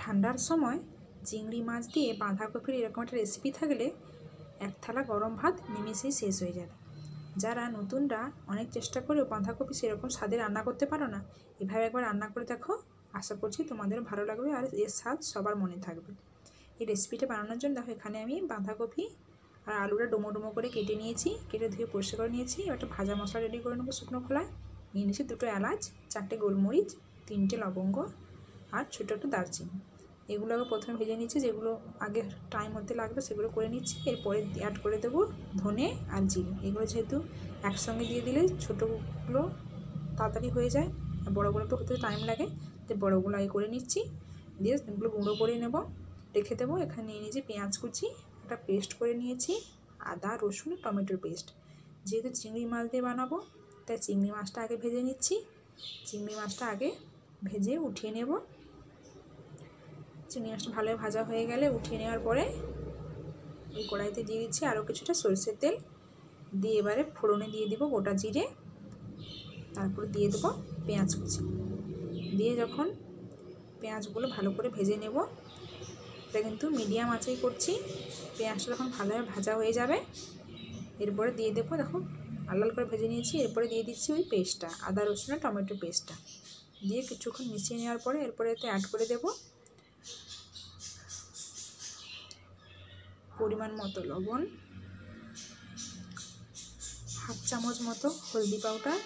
ঠান্ডার সময় চিংড়ি মাছ দিয়ে বাঁধাকপির এরকম একটা রেসিপি থাকলে এক থালা গরম ভাত নিমেষেই শেষ হয়ে যাবে। যারা নতুনরা অনেক চেষ্টা করেও বাঁধাকপি সেরকম স্বাদে রান্না করতে পারো না, এভাবে একবার রান্না করে দেখো, আশা করছি তোমাদের ভালো লাগবে আর এর স্বাদ সবার মনে থাকবে। এই রেসিপিটা বানানোর জন্য দেখো এখানে আমি বাঁধাকপি আর আলুটা ডুমো ডুমো করে কেটে নিয়েছি, কেটে ধুয়ে পরিষ্কার করে নিয়েছি। এবার একটা ভাজা মশলা রেডি করে নেবো শুকনো খোলায়। নিয়ে নিয়েছি 2টো এলাচ, 4টে গোলমরিচ, 3টে লবঙ্গ আর ছোটো একটু দারচিনি। এগুলোকে প্রথমে ভেজে নিচ্ছি, যেগুলো আগে টাইম হতে লাগবে সেগুলো করে নিচ্ছি। এরপরে অ্যাড করে দেবো ধনে আর জিরে। এগুলো যেহেতু একসঙ্গে দিয়ে দিলে ছোটোগুলো তাড়াতাড়ি হয়ে যায় আর বড়োগুলো একটু হতে টাইম লাগে, তো বড়োগুলো আগে করে নিচ্ছি। দিয়ে এগুলো গুঁড়ো করে নেব, রেখে দেবো। এখানে নিয়ে নিয়েছি পেঁয়াজ কুচি, একটা পেস্ট করে নিয়েছি আদা রসুন টমেটোর পেস্ট। যেহেতু চিংড়ি মাছ দিয়ে বানাবো তাই চিংড়ি মাছটা আগে ভেজে নিচ্ছি। চিংড়ি মাছটা আগে ভেজে উঠিয়ে নেব। চিংড়ি মাছটা ভালোভাবে ভাজা হয়ে গেলে উঠিয়ে নেওয়ার পরে এই কড়াইতে দিয়ে দিচ্ছি আরও কিছুটা সরষের তেল। দিয়ে এবারে ফোড়নে দিয়ে দিব গোটা জিরে, তারপর দিয়ে দেবো পেঁয়াজ কুচি। দিয়ে যখন পেঁয়াজগুলো ভালো করে ভেজে নেব, এটা কিন্তু মিডিয়াম আঁচেই করছি। পেঁয়াজটা যখন ভালোভাবে ভাজা হয়ে যাবে এরপরে দিয়ে দেবো, দেখো লাল লাল করে ভেজে নিয়েছি। এরপরে দিয়ে দিচ্ছি ওই পেস্টটা, আদা রসুন আর টমেটো পেস্টটা। দিয়ে কিছুক্ষণ মিশিয়ে নেওয়ার পরে এরপরে এতে অ্যাড করে দেবো পরিমাণ মতো লবণ, হাফ চামচ মতো হলদি পাউডার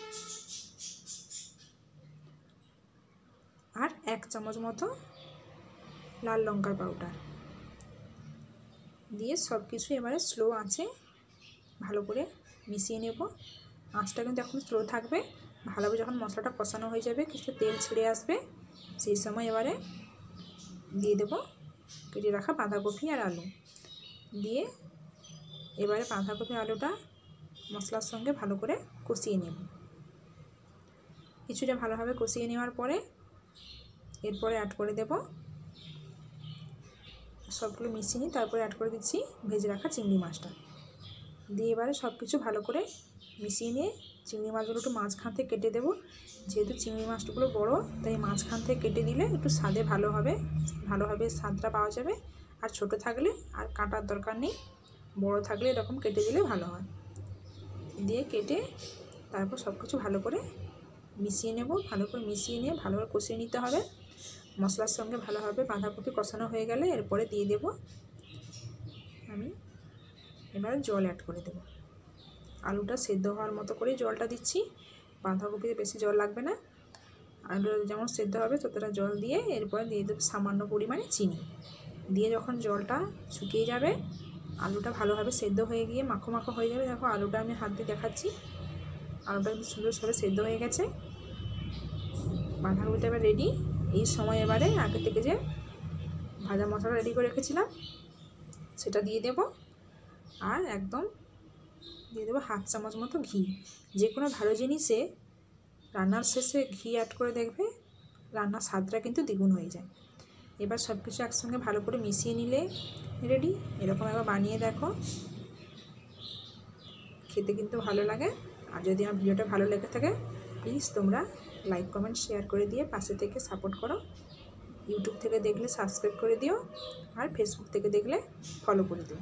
আর 1 চামচ মতো লাল লঙ্কার পাউডার। দিয়ে সব কিছু এবারে স্লো আঁচে ভালো করে মিশিয়ে নেব। আঁচটা কিন্তু এখন স্লো থাকবে। ভালোভাবে যখন মশলাটা কষানো হয়ে যাবে, কিছু তেল ছেড়ে আসবে, সেই সময় এবারে দিয়ে দেবো কেটে রাখা বাঁধাকপি আর আলু। দিয়ে এবারে বাঁধাকপি আলুটা মশলার সঙ্গে ভালো করে কষিয়ে নেব। কিছুটা ভালোভাবে কষিয়ে নেওয়ার পরে এরপরে অ্যাড করে দেব সবগুলো মিশিয়ে নিই, তারপরে অ্যাড করে দিচ্ছি ভেজে রাখা চিংড়ি মাছটা। দিয়ে এবারে সব কিছু ভালো করে মিশিয়ে নিয়ে চিংড়ি মাছগুলো একটু মাঝখান থেকে কেটে দেবো। যেহেতু চিংড়ি মাছগুলো বড় তাই মাঝখান থেকে কেটে দিলে একটু স্বাদে ভালোভাবে স্বাদটা পাওয়া যাবে। আর ছোট থাকলে আর কাটার দরকার নেই, বড় থাকলে এরকম কেটে দিলে ভালো হয়। দিয়ে কেটে তারপর সব কিছু ভালো করে মিশিয়ে নেব। ভালো করে মিশিয়ে নিয়ে ভালোভাবে কষিয়ে নিতে হবে। মশলার সঙ্গে ভালোভাবে বাঁধাকপি কষানো হয়ে গেলে এরপরে দিয়ে দেব আমি এবারে জল অ্যাড করে দেব। আলুটা সেদ্ধ হওয়ার মতো করে জলটা দিচ্ছি, বাঁধাকপিতে বেশি জল লাগবে না। আলু যেমন সেদ্ধ হবে ততটা জল দিয়ে এরপরে দিয়ে দেবো সামান্য পরিমাণে চিনি। দিয়ে যখন জলটা শুকিয়ে যাবে, আলুটা ভালোভাবে সেদ্ধ হয়ে গিয়ে মাখো মাখো হয়ে যাবে। দেখো আলুটা আমি হাত দিয়ে দেখাচ্ছি, আলুটা কিন্তু সুন্দরভাবে সেদ্ধ হয়ে গেছে। বাঁধাকপিটা এবার রেডি। এই সময় এবারে আগে থেকে যে ভাজা মশলা রেডি করে রেখেছিলাম সেটা দিয়ে দেব। আর একদম দিয়ে দেবো হাফ চামচ মতো ঘি। যে কোনো ভালো জিনিসে রান্নার শেষে ঘি অ্যাড করে দেখবে রান্নার স্বাদটা কিন্তু দ্বিগুণ হয়ে যায়। এবার সব কিছু একসঙ্গে ভালো করে মিশিয়ে নিলে রেডি। এরকম একবার বানিয়ে দেখো, খেতে কিন্তু ভালো লাগে। আর যদি আমার ভিডিওটা ভালো লেগে থাকে প্লিজ তোমরা লাইক কমেন্ট শেয়ার করে দিয়ে পাশে থেকে সাপোর্ট করো। ইউটিউব থেকে দেখলে সাবস্ক্রাইব করে দিও আর ফেসবুক থেকে দেখলে ফলো করে দিও।